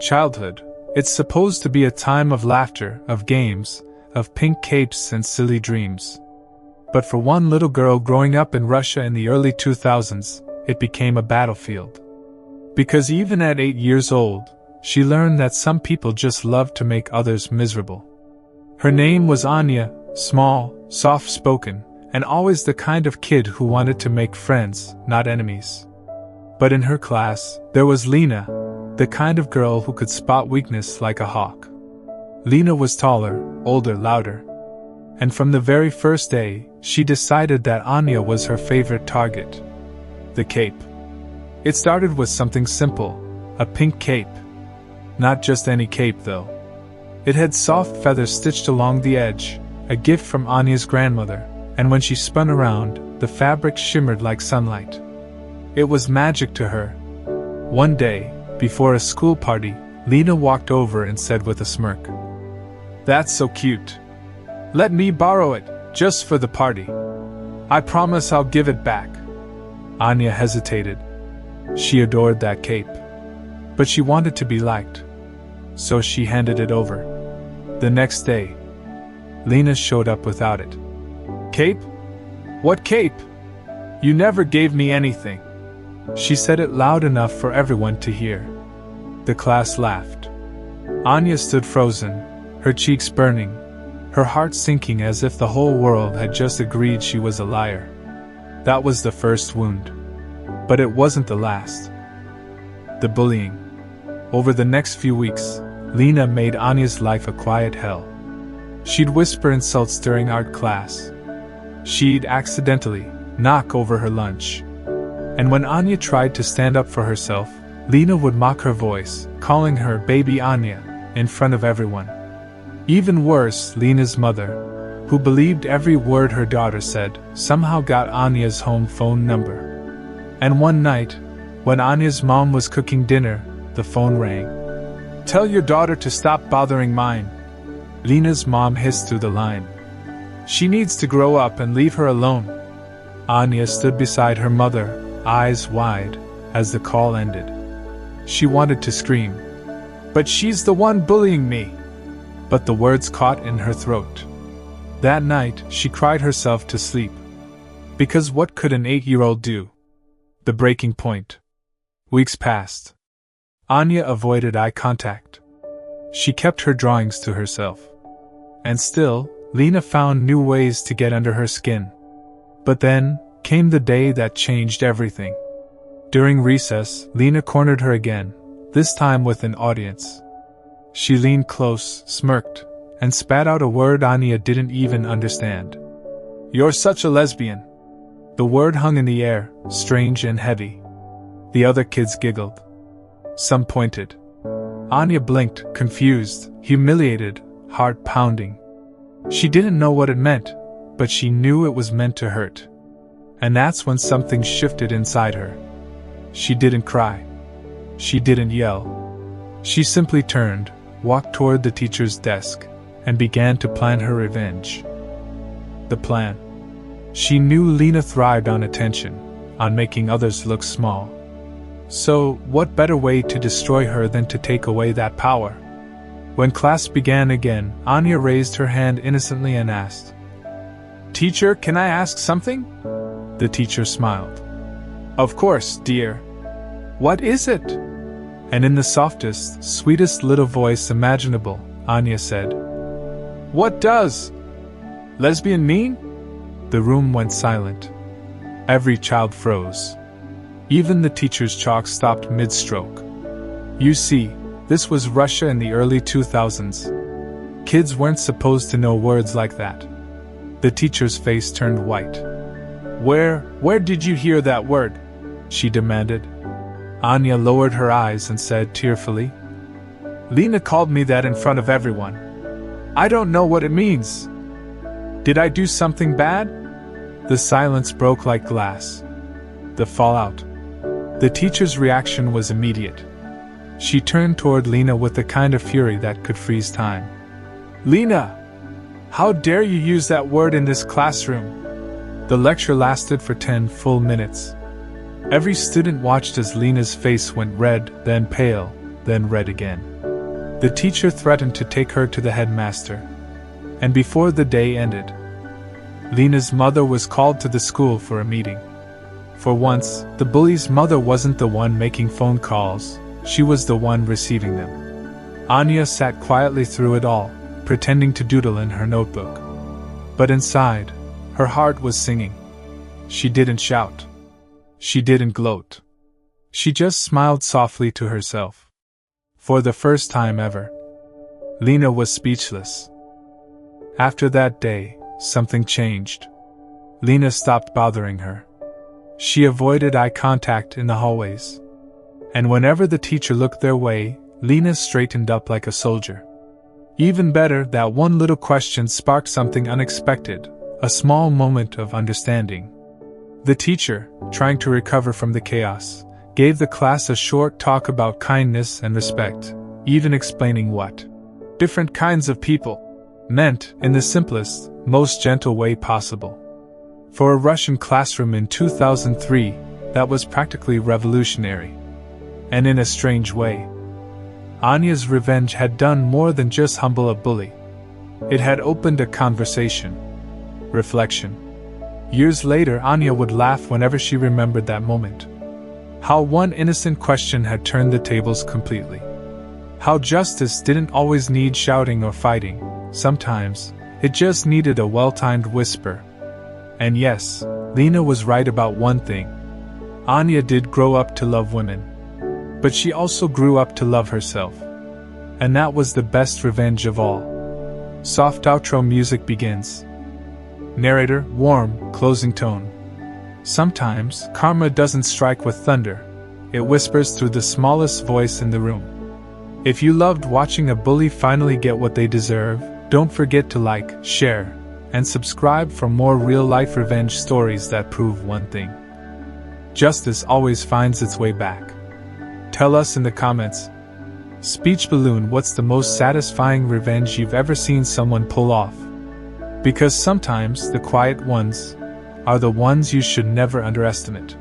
Childhood. It's supposed to be a time of laughter, of games, of pink capes and silly dreams. But for one little girl growing up in Russia in the early 2000s, it became a battlefield. Because even at 8 years old, she learned that some people just love to make others miserable. Her name was Anya, small, soft-spoken, and always the kind of kid who wanted to make friends, not enemies. But in her class, there was Lena, the kind of girl who could spot weakness like a hawk. Lena was taller, older, louder. And from the very first day, she decided that Anya was her favorite target. The cape. It started with something simple, a pink cape. Not just any cape though. It had soft feathers stitched along the edge, a gift from Anya's grandmother, and when she spun around, the fabric shimmered like sunlight. It was magic to her. One day, before a school party, Lena walked over and said with a smirk, "That's so cute. Let me borrow it, just for the party. I promise I'll give it back." Anya hesitated. She adored that cape. But she wanted to be liked. So she handed it over. The next day, Lena showed up without it. "Cape? What cape? You never gave me anything." She said it loud enough for everyone to hear. The class laughed. Anya stood frozen, her cheeks burning, her heart sinking as if the whole world had just agreed she was a liar. That was the first wound. But it wasn't the last. The bullying. Over the next few weeks, Lena made Anya's life a quiet hell. She'd whisper insults during art class. She'd accidentally knock over her lunch. And when Anya tried to stand up for herself, Lena would mock her voice, calling her Baby Anya, in front of everyone. Even worse, Lena's mother, who believed every word her daughter said, somehow got Anya's home phone number. And one night, when Anya's mom was cooking dinner, the phone rang. "Tell your daughter to stop bothering mine," Lena's mom hissed through the line. "She needs to grow up and leave her alone." Anya stood beside her mother, eyes wide, as the call ended. She wanted to scream, "But she's the one bullying me!" But the words caught in her throat. That night, she cried herself to sleep. Because what could an 8-year-old do? The breaking point. Weeks passed. Anya avoided eye contact. She kept her drawings to herself. And still, Lena found new ways to get under her skin. But then, came the day that changed everything. During recess, Lena cornered her again, this time with an audience. She leaned close, smirked, and spat out a word Anya didn't even understand. "You're such a lesbian." The word hung in the air, strange and heavy. The other kids giggled. Some pointed. Anya blinked, confused, humiliated, heart pounding. She didn't know what it meant, but she knew it was meant to hurt. And that's when something shifted inside her. She didn't cry. She didn't yell. She simply turned, walked toward the teacher's desk, and began to plan her revenge. The plan. She knew Lena thrived on attention, on making others look small. So, what better way to destroy her than to take away that power? When class began again, Anya raised her hand innocently and asked, "Teacher, can I ask something?" The teacher smiled. "Of course, dear. What is it?" And in the softest, sweetest little voice imaginable, Anya said, "What does lesbian mean?" The room went silent. Every child froze. Even the teacher's chalk stopped mid-stroke. You see, this was Russia in the early 2000s. Kids weren't supposed to know words like that. The teacher's face turned white. Where did you hear that word?" she demanded. Anya lowered her eyes and said tearfully, "Lena called me that in front of everyone. I don't know what it means. Did I do something bad?" The silence broke like glass. The fallout. The teacher's reaction was immediate. She turned toward Lena with the kind of fury that could freeze time. "Lena! How dare you use that word in this classroom?" The lecture lasted for 10 full minutes. Every student watched as Lena's face went red, then pale, then read again. The teacher threatened to take her to the headmaster. And before the day ended, Lena's mother was called to the school for a meeting. For once, the bully's mother wasn't the one making phone calls, she was the one receiving them. Anya sat quietly through it all, pretending to doodle in her notebook. But inside, her heart was singing. She didn't shout. She didn't gloat. She just smiled softly to herself. For the first time ever, Lena was speechless. After that day, something changed. Lena stopped bothering her. She avoided eye contact in the hallways. And whenever the teacher looked their way, Lena straightened up like a soldier. Even better, that one little question sparked something unexpected, a small moment of understanding. The teacher, trying to recover from the chaos, gave the class a short talk about kindness and respect, even explaining what different kinds of people meant in the simplest, most gentle way possible. For a Russian classroom in 2003, that was practically revolutionary. And in a strange way, Anya's revenge had done more than just humble a bully. It had opened a conversation. Reflection. Years later, Anya would laugh whenever she remembered that moment. How one innocent question had turned the tables completely. How justice didn't always need shouting or fighting. Sometimes, it just needed a well-timed whisper. And yes, Lena was right about one thing. Anya did grow up to love women. But she also grew up to love herself. And that was the best revenge of all. Soft outro music begins. Narrator, warm, closing tone. Sometimes, karma doesn't strike with thunder. It whispers through the smallest voice in the room. If you loved watching a bully finally get what they deserve, don't forget to like, share, and subscribe for more real-life revenge stories that prove one thing. Justice always finds its way back. Tell us in the comments. Speech balloon, what's the most satisfying revenge you've ever seen someone pull off? Because sometimes the quiet ones are the ones you should never underestimate.